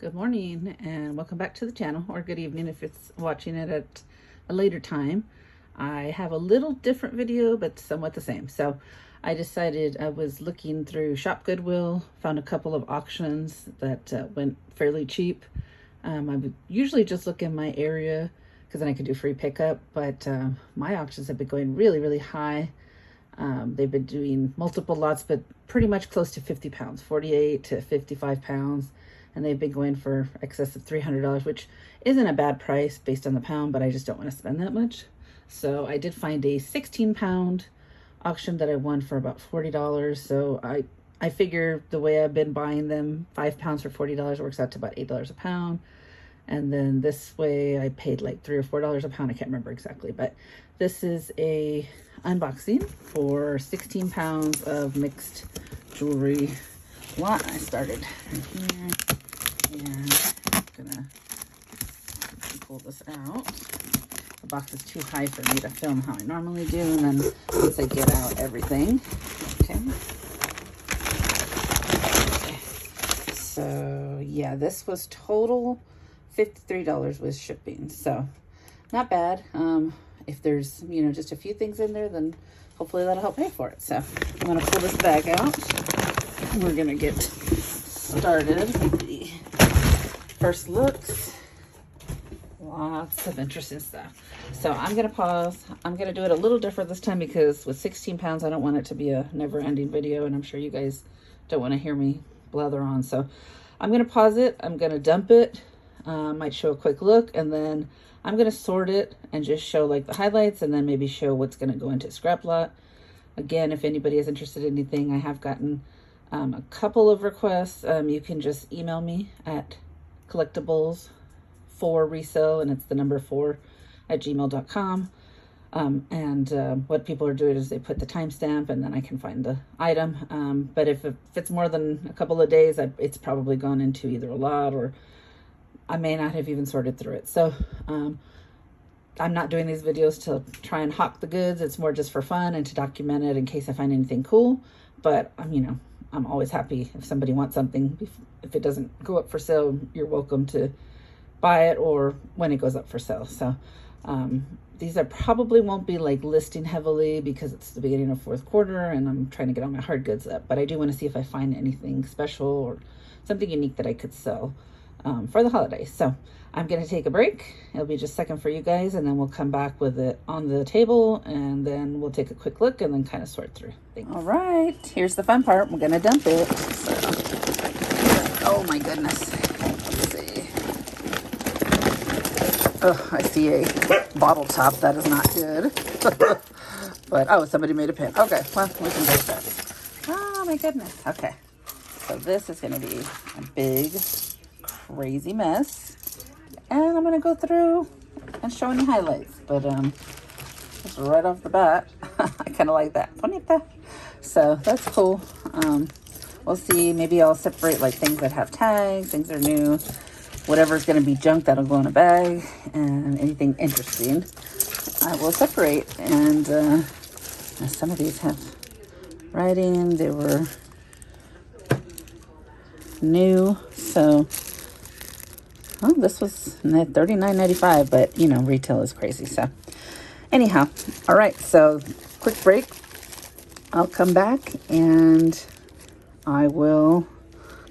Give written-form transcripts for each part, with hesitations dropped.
Good morning and welcome back to the channel, or good evening if it's watching it at a later time. I have a little different video but somewhat the same. So I decided, I was looking through ShopGoodwill, found a couple of auctions that went fairly cheap. I would usually just look in my area because then I could do free pickup, but my auctions have been going really high. They've been doing multiple lots, but pretty much close to 50 pounds, 48 to 55 pounds. And they've been going for excess of $300, which isn't a bad price based on the pound, but I just don't want to spend that much. So I did find a 16-pound auction that I won for about $40. So I figure the way I've been buying them, 5 pounds for $40 works out to about $8 a pound. And then this way I paid like $3 or $4 a pound. I can't remember exactly, but this is a unboxing for 16 pounds of mixed jewelry lot. I started right here, and I'm gonna pull this out. The box is too high for me to film how I normally do, and then once I get out everything, okay. So yeah, this was total $53 with shipping, so not bad. If there's, you know, just a few things in there, then hopefully that'll help pay for it. So I'm gonna pull this bag out. We're gonna get started with the first looks. Lots of interesting stuff. So I'm gonna pause. I'm gonna do it a little different this time because with 16 pounds, I don't want it to be a never-ending video, and I'm sure you guys don't want to hear me blather on. So I'm gonna pause it. I'm gonna dump it. Might show a quick look, and then I'm gonna sort it and just show like the highlights, and then maybe show what's gonna go into scrap lot. Again, if anybody is interested in anything, I have gotten a couple of requests. You can just email me at collectibles for resale, and it's the number 4 at gmail.com. What people are doing is they put the timestamp, and then I can find the item. But if it's more than a couple of days, it's probably gone into either a lot, or I may not have even sorted through it. So I'm not doing these videos to try and hawk the goods. It's more just for fun and to document it in case I find anything cool. But you know, I'm always happy if somebody wants something. If it doesn't go up for sale, you're welcome to buy it, or when it goes up for sale. So these are probably won't be like listing heavily because it's the beginning of 4th quarter and I'm trying to get all my hard goods up. But I do want to see if I find anything special or something unique that I could sell for the holidays. So I'm going to take a break. It'll be just a second for you guys, and then we'll come back with it on the table, and then we'll take a quick look and then kind of sort through things. All right, here's the fun part. We're going to dump it. So, oh my goodness. Let's see. Oh, I see a bottle top. That is not good. But, oh, somebody made a pin. Okay, well, we can break that. Oh my goodness. Okay. So this is going to be a big, crazy mess. And I'm going to go through and show any highlights. But just right off the bat, I kind of like that. Bonita. So that's cool. We'll see. Maybe I'll separate like things that have tags, things that are new. Whatever's going to be junk, that'll go in a bag. And anything interesting, I will separate. And some of these have writing. They were new. So, oh, this was $39.95, but you know, retail is crazy. So anyhow, all right, so quick break. I'll come back and I will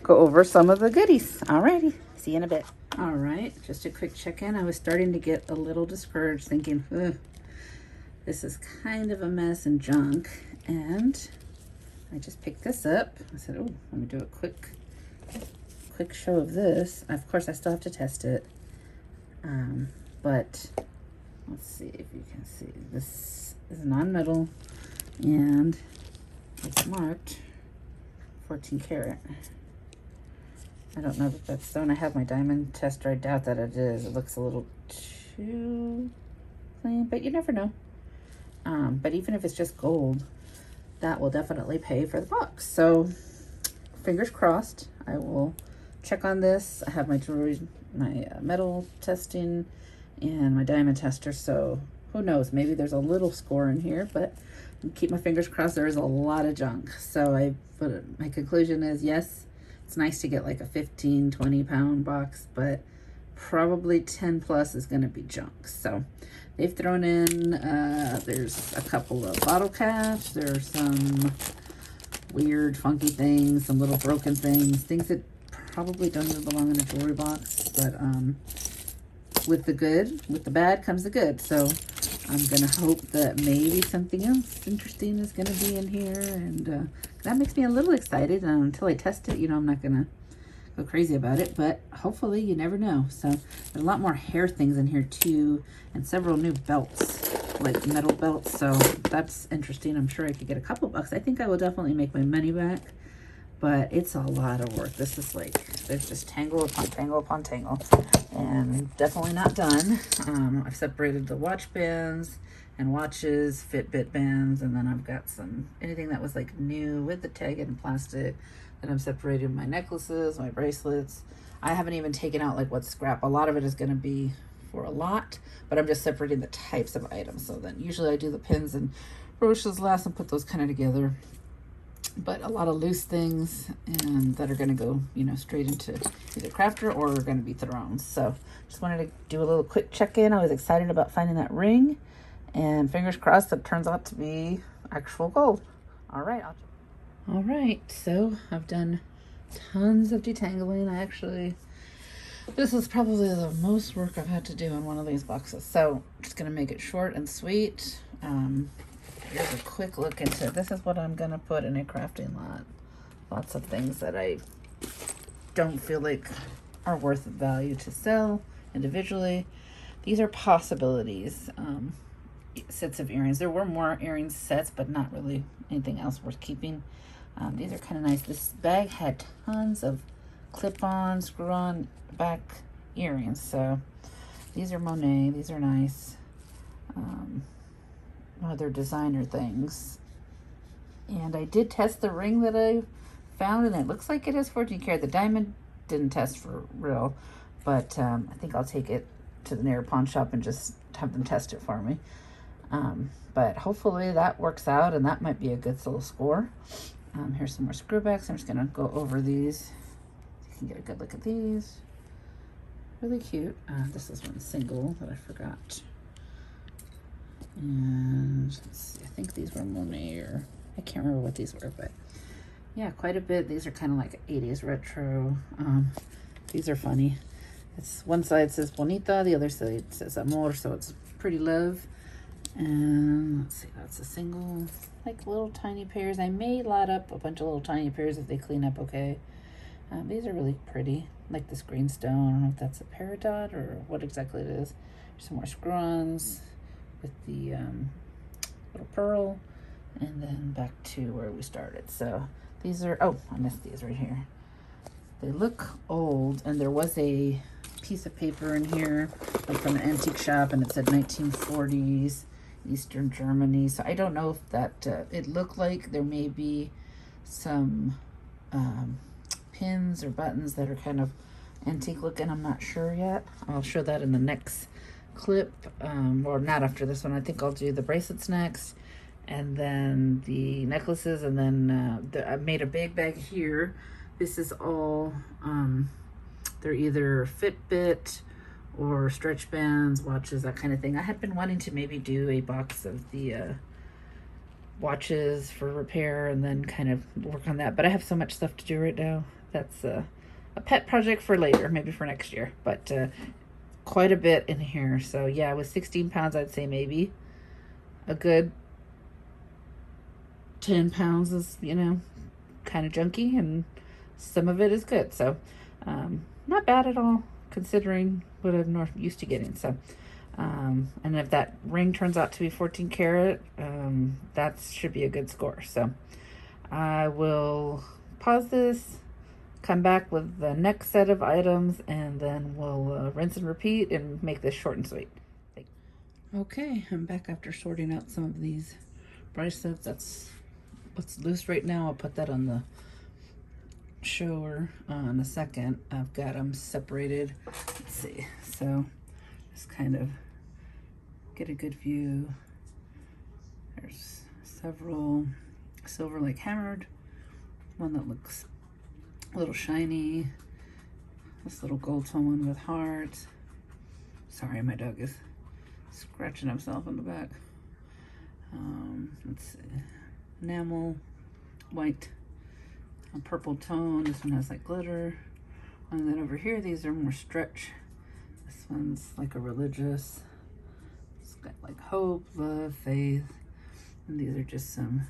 go over some of the goodies. All righty, see you in a bit. All right, just a quick check-in. I was starting to get a little discouraged, thinking, this is kind of a mess and junk. And I just picked this up. I said, oh, let me do a quick show of this. Of course, I still have to test it. But let's see if you can see. This is non-metal and it's marked 14 karat. I don't know if that's stone. I have my diamond tester. I doubt that it is. It looks a little too clean, but you never know. But even if it's just gold, that will definitely pay for the box. So fingers crossed. I will check on this. I have my jewelry, my metal testing, and my diamond tester. So who knows? Maybe there's a little score in here, but keep my fingers crossed. There is a lot of junk. So my conclusion is yes, It's nice to get like a 15, 20 pound box, but probably 10 plus is going to be junk. So they've thrown in, there's a couple of bottle caps. There's some weird, funky things, some little broken things that probably don't even belong in a jewelry box. But with the bad comes the good. So I'm going to hope that maybe something else interesting is going to be in here. And that makes me a little excited. Until I test it, you know, I'm not going to go crazy about it, but hopefully, you never know. So there's a lot more hair things in here too, and several new belts, like metal belts. So that's interesting. I'm sure I could get a couple bucks. I think I will definitely make my money back, but it's a lot of work. This is like, there's just tangle upon tangle upon tangle, and definitely not done. I've separated the watch bands and watches, Fitbit bands, and then I've got anything that was like new with the tag and plastic. And I'm separating my necklaces, my bracelets. I haven't even taken out like what's scrap. A lot of it is going to be for a lot, but I'm just separating the types of items. So then usually I do the pins and brooches last and put those kind of together. But a lot of loose things and that are going to go, you know, straight into either crafter or are going to be thrown. So just wanted to do a little quick check-in. I was excited about finding that ring, and fingers crossed it turns out to be actual gold. All right, so I've done tons of detangling. This is probably the most work I've had to do in one of these boxes. So I'm just gonna make it short and sweet. Here's a quick look into, this is what I'm gonna put in a crafting lot. Lots of things that I don't feel like are worth value to sell individually. These are possibilities. Sets of earrings. There were more earring sets, but not really anything else worth keeping. These are kind of nice. This bag had tons of clip-on, screw-on back earrings. So these are Monet. These are nice. They're designer things. And I did test the ring that I found, and it looks like it is 14 karat. The diamond didn't test for real, but I think I'll take it to the nearest pawn shop and just have them test it for me. But hopefully that works out, and that might be a good little score. Here's some more screwbacks. I'm just gonna go over these. You can get a good look at these. Really cute. This is one single that I forgot. And let's see, I think these were Monet, or I can't remember what these were, but yeah, quite a bit. These are kind of like 80s retro. These are funny. It's one side says bonita, the other side says amor, so it's pretty love. And let's see, that's a single, like little tiny pairs. I may lot up a bunch of little tiny pairs if they clean up okay. These are really pretty, like this green stone. I don't know if that's a peridot or what exactly it is. There's some more screw-ons with the little pearl, and then back to where we started. So these are, oh, I missed these right here. They look old, and there was a piece of paper in here, like from an antique shop, and it said 1940s. Eastern Germany. So I don't know if that, it looked like there may be some pins or buttons that are kind of antique looking. I'm not sure yet. I'll show that in the next clip, or not after this one. I think I'll do the bracelets next, and then the necklaces, and then I made a big bag here. This is all, they're either Fitbit or stretch bands, watches, that kind of thing. I had been wanting to maybe do a box of the watches for repair and then kind of work on that, but I have so much stuff to do right now. That's a pet project for later, maybe for next year, but quite a bit in here. So yeah, with 16 pounds, I'd say maybe a good 10 pounds is, you know, kind of junky, and some of it is good. So not bad at all, considering what I'm used to getting. So, and if that ring turns out to be 14 karat, that should be a good score. So I will pause this, come back with the next set of items, and then we'll rinse and repeat and make this short and sweet. Okay, I'm back after sorting out some of these bracelets. That's what's loose right now. I'll put that on the shower in a second. I've got them separated. Let's see, so just kind of get a good view. There's several silver like hammered, one that looks A little shiny. This little gold tone one with hearts. Sorry, my dog is scratching himself in the back. Let's see. Enamel, white, a purple tone. This one has like glitter. And then over here, these are more stretch. This one's like a religious. It's got like hope, love, faith. And these are just some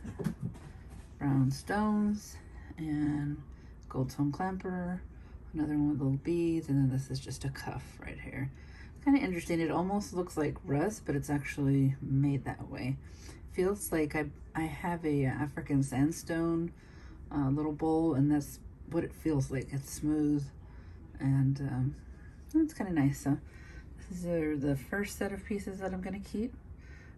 brown stones and gold tone clamper. Another one with little beads. And then this is just a cuff right here. Kind of interesting. It almost looks like rust, but it's actually made that way. Feels like I have a African sandstone little bowl, and that's what it feels like. It's smooth, and it's kind of nice. So these are the first set of pieces that I'm going to keep.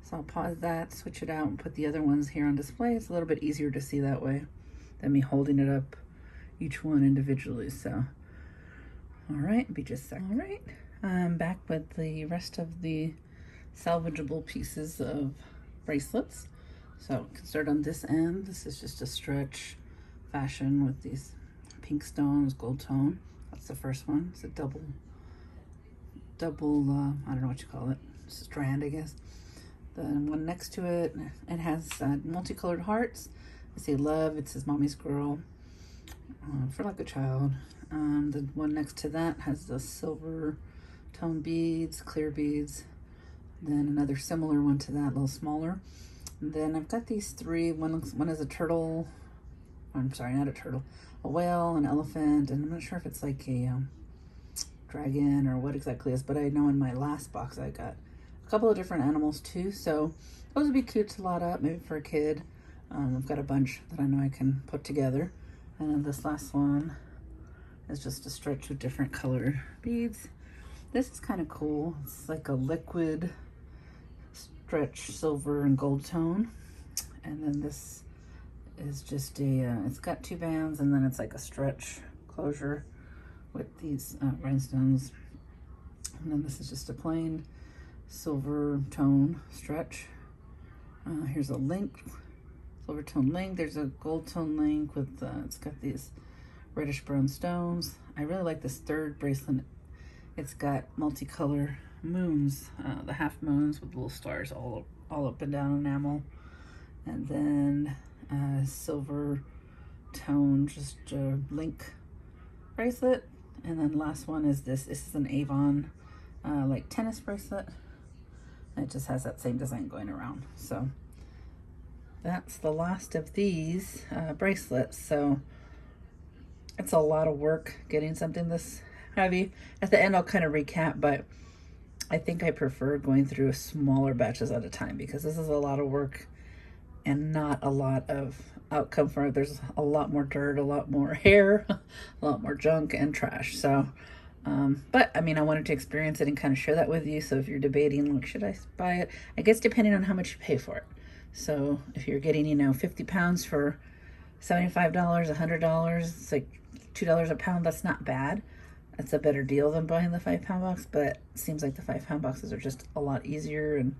So I'll pause that, switch it out, and put the other ones here on display. It's a little bit easier to see that way than me holding it up each one individually. So, all right, be just a second. All right. I'm back with the rest of the salvageable pieces of bracelets. So I can start on this end. This is just a stretch fashion with these pink stones, gold tone. That's the first one. It's a double, I don't know what you call it, strand, I guess. The one next to it, it has multicolored hearts. I say love, it says mommy's girl, for like a child. The one next to that has the silver tone beads, clear beads. Then another similar one to that, a little smaller. And then I've got these three. One is a turtle. I'm sorry, not a turtle. A whale, an elephant, and I'm not sure if it's like a dragon or what exactly it is. But I know in my last box I got a couple of different animals too. So those would be cute to lot up, maybe for a kid. I've got a bunch that I know I can put together. And then this last one is just a stretch with different colored beads. This is kind of cool. It's like a liquid stretch silver and gold tone. And then this is just a, it's got two bands, and then it's like a stretch closure with these rhinestones. And then this is just a plain silver tone stretch. Here's a link, silver tone link. There's a gold tone link with, it's got these reddish brown stones. I really like this third bracelet. It's got multicolor moons, the half moons with little stars all up and down enamel. And then silver tone, just a link bracelet. And then last one is this. This is an Avon like tennis bracelet. And it just has that same design going around. So that's the last of these bracelets. So it's a lot of work getting something this heavy. At the end I'll kind of recap, but I think I prefer going through smaller batches at a time because this is a lot of work and not a lot of outcome for it. There's a lot more dirt, a lot more hair, a lot more junk and trash. So but I mean, I wanted to experience it and kind of share that with you. So if you're debating, like, should I buy it? I guess depending on how much you pay for it. So if you're getting, you know, 50 pounds for $75, $100, it's like $2 a pound. That's not bad. That's a better deal than buying the 5-pound box, but it seems like the 5-pound boxes are just a lot easier. And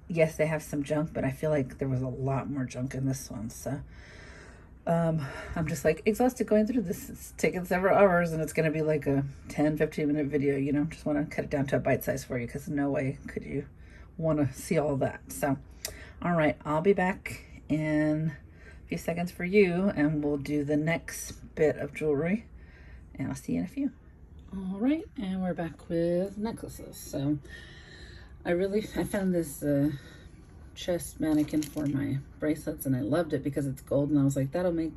yes, they have some junk, but I feel like there was a lot more junk in this one. So I'm just like exhausted going through this. It's taken several hours, and it's going to be like a 10-15 minute video, you know. Just want to cut it down to a bite size for you because no way could you want to see all that. So all right, I'll be back in a few seconds for you, and we'll do the next bit of jewelry, and I'll see you in a few. All right, and we're back with necklaces. So I found this chest mannequin for my bracelets, and I loved it because it's gold, and I was like, that'll make,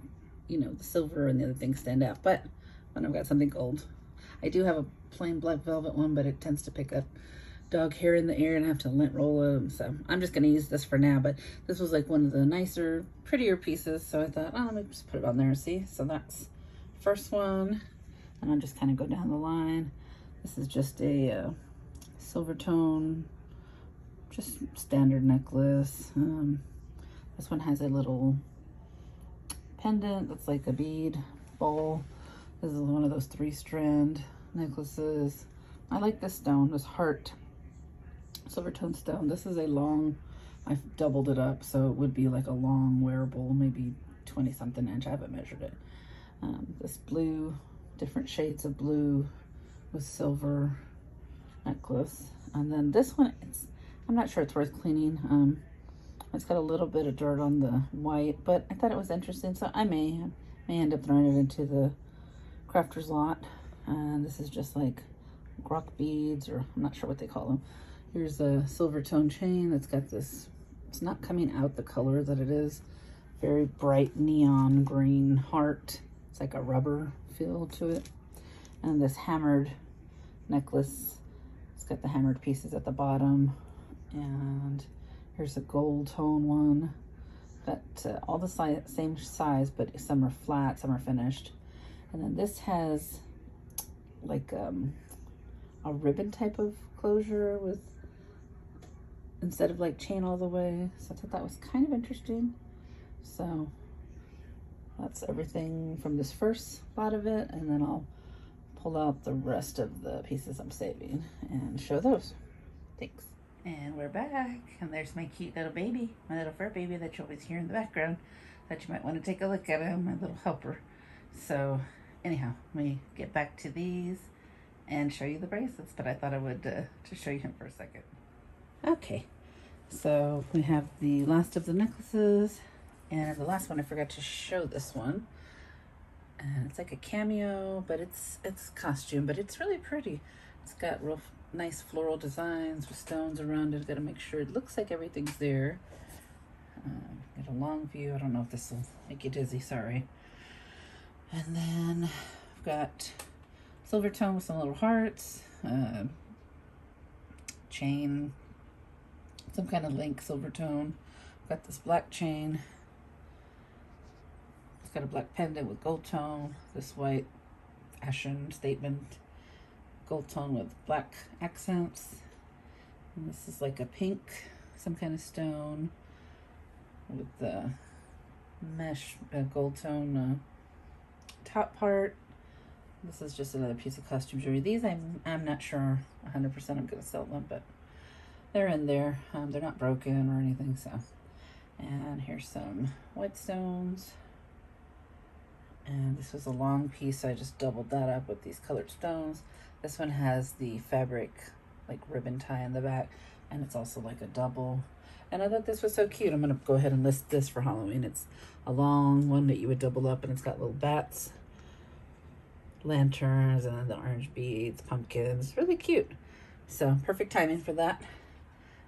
you know, the silver and the other things stand out. But when I've got something gold, I do have a plain black velvet one, but it tends to pick up dog hair in the air and I have to lint roll them. So I'm just going to use this for now, but this was like one of the nicer, prettier pieces. So I thought, oh, let me just put it on there and see. So that's first one, and I'll just kind of go down the line. This is just a silver tone, just standard necklace. This one has a little pendant that's like a bead bowl. This is one of those 3-strand necklaces. I like this stone, this heart silver tone stone. This is a long, I've doubled it up so it would be like a long wearable, maybe 20 something inch. I haven't measured it, This blue, different shades of blue with silver necklace. And then this one, I'm not sure it's worth cleaning. It's got a little bit of dirt on the white, but I thought it was interesting, so I may end up throwing it into the crafter's lot. And this is just like rock beads, or I'm not sure what they call them. Here's a silver tone chain that's got this, it's not coming out the color that it is, very bright neon green heart. It's like a rubber feel to it. And this hammered necklace, it's got the hammered pieces at the bottom. And here's a gold tone one. Got all the same size, but some are flat, some are finished. And then this has like a ribbon type of closure with, instead of like chain all the way. So I thought that was kind of interesting. So that's everything from this first lot of it, and then I'll pull out the rest of the pieces I'm saving and show those. Thanks. And we're back, and there's my cute little baby, my little fur baby that you always hear in the background, that you might want to take a look at him, my little helper. So anyhow, let me get back to these and show you the bracelets, but I thought I would just show you him for a second. Okay, so we have the last of the necklaces, and the last one I forgot to show this one. And it's like a cameo, but it's costume, but it's really pretty. It's got real nice floral designs with stones around it. Got to make sure it looks like everything's there. Get a long view. I don't know if this will make you dizzy, sorry. And then I've got silver tone with some little hearts, chain, some kind of link silver tone. Got this black chain. It's got a black pendant with gold tone, this white ashen statement, gold tone with black accents. And this is like a pink, some kind of stone with the mesh gold tone top part. This is just another piece of costume jewelry. These I'm not sure 100% I'm gonna sell them, but they're in there. They're not broken or anything, so. And here's some white stones. And this was a long piece, so I just doubled that up with these colored stones. This one has the fabric, like ribbon tie in the back, and it's also like a double. And I thought this was so cute. I'm gonna go ahead and list this for Halloween. It's a long one that you would double up, and it's got little bats, lanterns, and then the orange beads, pumpkins. Really cute. So perfect timing for that.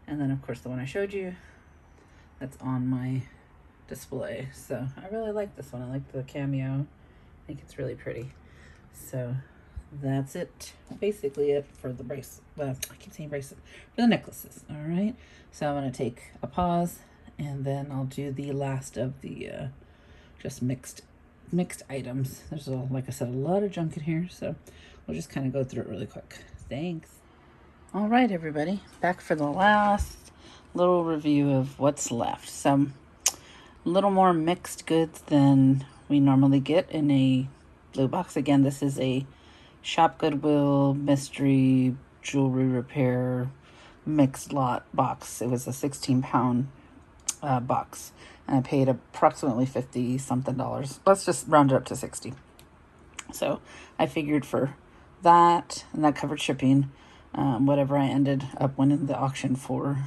And then of course the one I showed you, that's on my display. So I really like this one. I like the cameo. I think it's really pretty. So that's it, basically it for the bracelet. Well, I keep saying bracelet, for the necklaces. All right, so I'm going to take a pause, and then I'll do the last of the just mixed items. There's like I said, a lot of junk in here, so we'll just kind of go through it really quick. Thanks. All right, everybody, back for the last little review of what's left. Some a little more mixed goods than we normally get in a blue box. Again, this is a ShopGoodwill mystery jewelry repair mixed lot box. It was a 16-pound box, and I paid approximately $50 something. Let's just round it up to 60. So I figured for that, and that covered shipping, whatever I ended up winning the auction for,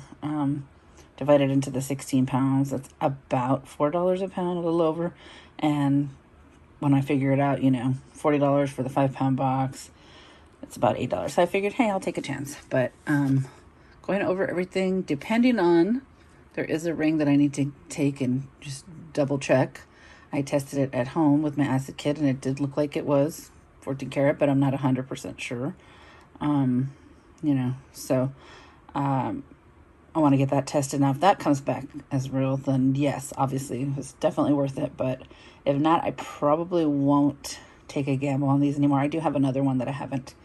divided into the 16 pounds, that's about $4 a pound, a little over. And when I figure it out, you know, $40 for the 5-pound box, it's about $8. So I figured, hey, I'll take a chance. But going over everything, depending on, there is a ring that I need to take and just double check. I tested it at home with my acid kit, and it did look like it was 14 karat, but I'm not 100% sure. You know, so I want to get that tested. Now, if that comes back as real, then yes, obviously it was definitely worth it. But if not, I probably won't take a gamble on these anymore. I do have another one that I haven't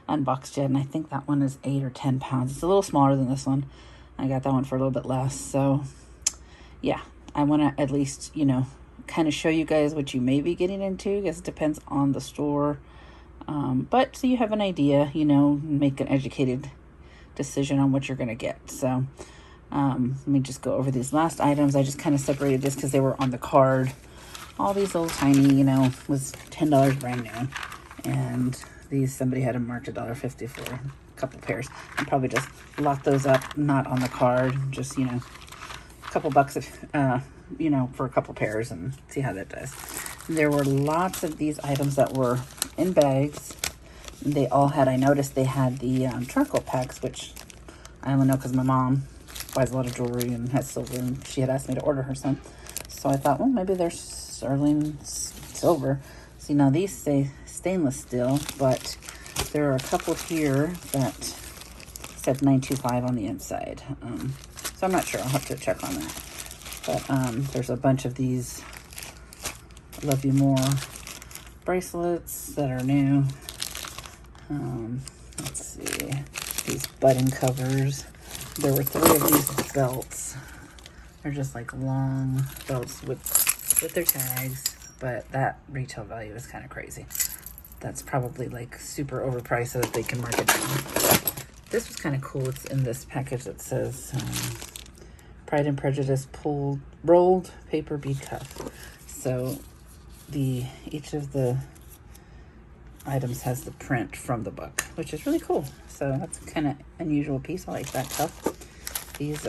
unboxed yet, and I think that one is 8 or 10 pounds. It's a little smaller than this one. I got that one for a little bit less. So yeah, I want to at least, you know, kind of show you guys what you may be getting into. I guess it depends on the store. But so you have an idea, you know, make an educated decision on what you're going to get. So let me just go over these last items. I just kind of separated this because they were on the card. all these little tiny, you know, was $10 brand new. And these, somebody had them marked $1.50 for a couple pairs. I'll probably just lock those up, not on the card, just, you know, a couple bucks, you know, for a couple pairs and see how that does. There were lots of these items that were in bags. They all had, I noticed they had the charcoal packs, which I only know because my mom buys a lot of jewelry and has silver, and she had asked me to order her some. So I thought, well, maybe they're sterling silver. See, now these say stainless steel, but there are a couple here that said 925 on the inside. So I'm not sure. I'll have to check on that. But there's a bunch of these Love You More bracelets that are new. Let's see, these button covers. There were 3 of these belts. They're just like long belts with their tags, but that retail value is kind of crazy. That's probably like super overpriced so that they can mark it down. This was kind of cool. It's in this package that says Pride and Prejudice rolled paper bead cuff. So each of the items has the print from the book, which is really cool. So that's a kind of unusual piece. I like that cuff. This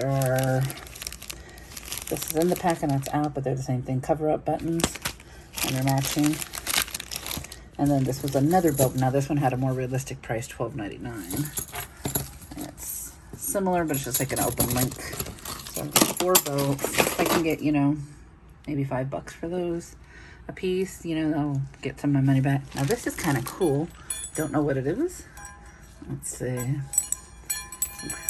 is in the pack and it's out, but they're the same thing. Cover up buttons and they're matching. And then this was another belt. Now this one had a more realistic price, $12.99. It's similar, but it's just like an open link. So 4 belts. I can get, you know, maybe $5 for those a piece, you know, I'll get some of my money back. Now this is kind of cool. Don't know what it is. Let's see.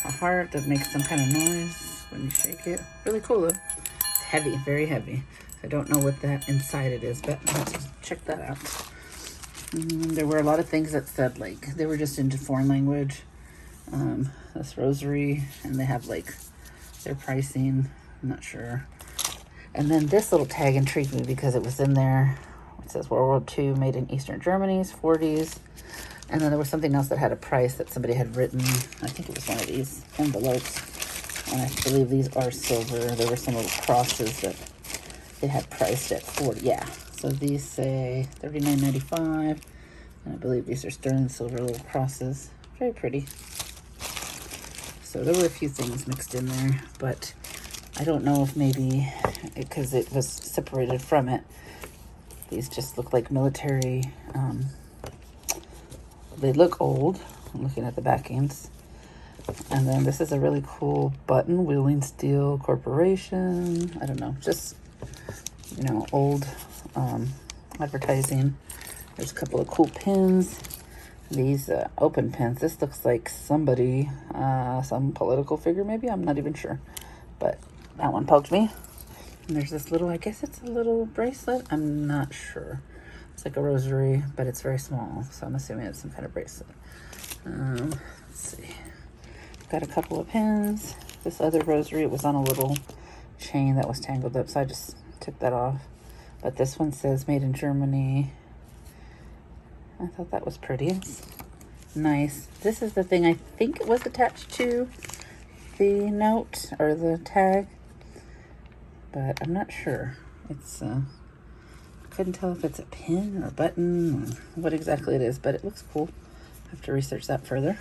A heart that makes some kind of noise when you shake it. Really cool though. It's heavy, very heavy. I don't know what that inside it is, but let's check that out. There were a lot of things that said like, they were just into foreign language. This rosary, and they have like their pricing. I'm not sure. And then this little tag intrigued me because it was in there. It says World War II, made in Eastern Germany's 40s. And then there was something else that had a price that somebody had written. I think it was one of these envelopes. And I believe these are silver. There were some little crosses that they had priced at 40. Yeah. So these say $39.95. And I believe these are sterling silver little crosses. Very pretty. So there were a few things mixed in there, but I don't know if maybe because it was separated from it. These just look like military. They look old. I'm looking at the backings. And then this is a really cool button, Wheeling Steel Corporation. I don't know, just, you know, old advertising. There's a couple of cool pins. These open pins. This looks like somebody, some political figure maybe. I'm not even sure. But that one poked me. And there's this little, I guess it's a little bracelet. I'm not sure. It's like a rosary, but it's very small. So I'm assuming it's some kind of bracelet. Let's see. Got a couple of pins. This other rosary, it was on a little chain that was tangled up, so I just took that off. But this one says made in Germany. I thought that was pretty. It's nice. This is the thing I think it was attached to the note or the tag, but I'm not sure. It's couldn't tell if it's a pin or a button or what exactly it is, but it looks cool. I have to research that further.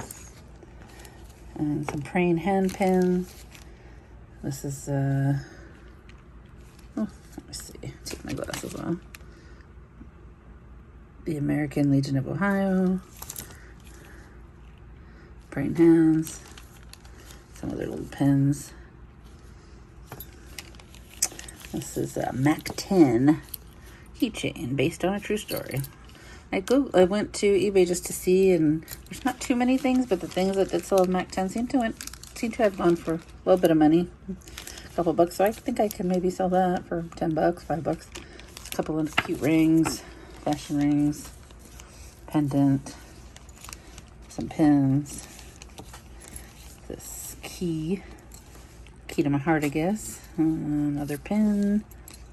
And some praying hand pins. This is oh, let me see. Take my glasses off. The American Legion of Ohio. Praying hands. Some other little pins. This is a Mac 10 keychain based on a true story. I went to eBay just to see, and there's not too many things, but the things that did sell Mac 10 seem to have gone for a little bit of money, a couple bucks. So I think I can maybe sell that for $10, $5. A couple of cute rings, fashion rings, pendant, some pins. This key to my heart, I guess. Another pin,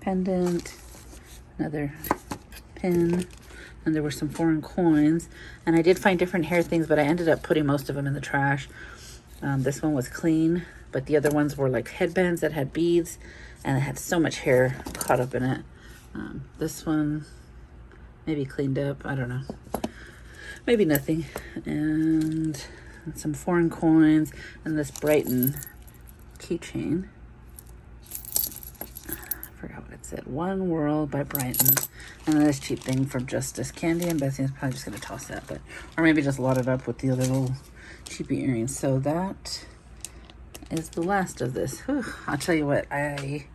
pendant, another pin. And there were some foreign coins. And I did find different hair things, but I ended up putting most of them in the trash. This one was clean, but the other ones were like headbands that had beads, and it had so much hair caught up in it. This one maybe cleaned up, I don't know. Maybe nothing. And some foreign coins and this Brighton keychain. I forgot what it said. One World by Brighton. And then this cheap thing from Justice Candy. And Betsy's probably just gonna toss that, but or maybe just lot it up with the other little cheapy earrings. So that is the last of this. Whew. I'll tell you what, I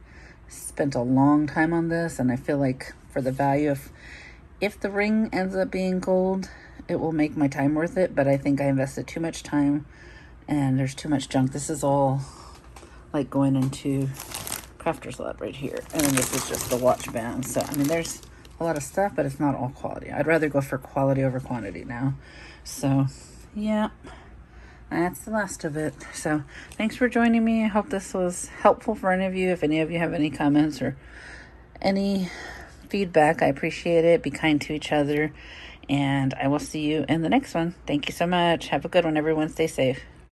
spent a long time on this, and I feel like for the value, if the ring ends up being gold, it will make my time worth it, but I think I invested too much time and there's too much junk. This is all like going into Crafter's Lab right here, and then this is just the watch band. So I mean, there's a lot of stuff, but it's not all quality. I'd rather go for quality over quantity now. So yeah, that's the last of it. So thanks for joining me. I hope this was helpful for any of you. If any of you have any comments or any feedback, I appreciate it. Be kind to each other, and I will see you in the next one. Thank you so much. Have a good one, everyone. Stay safe.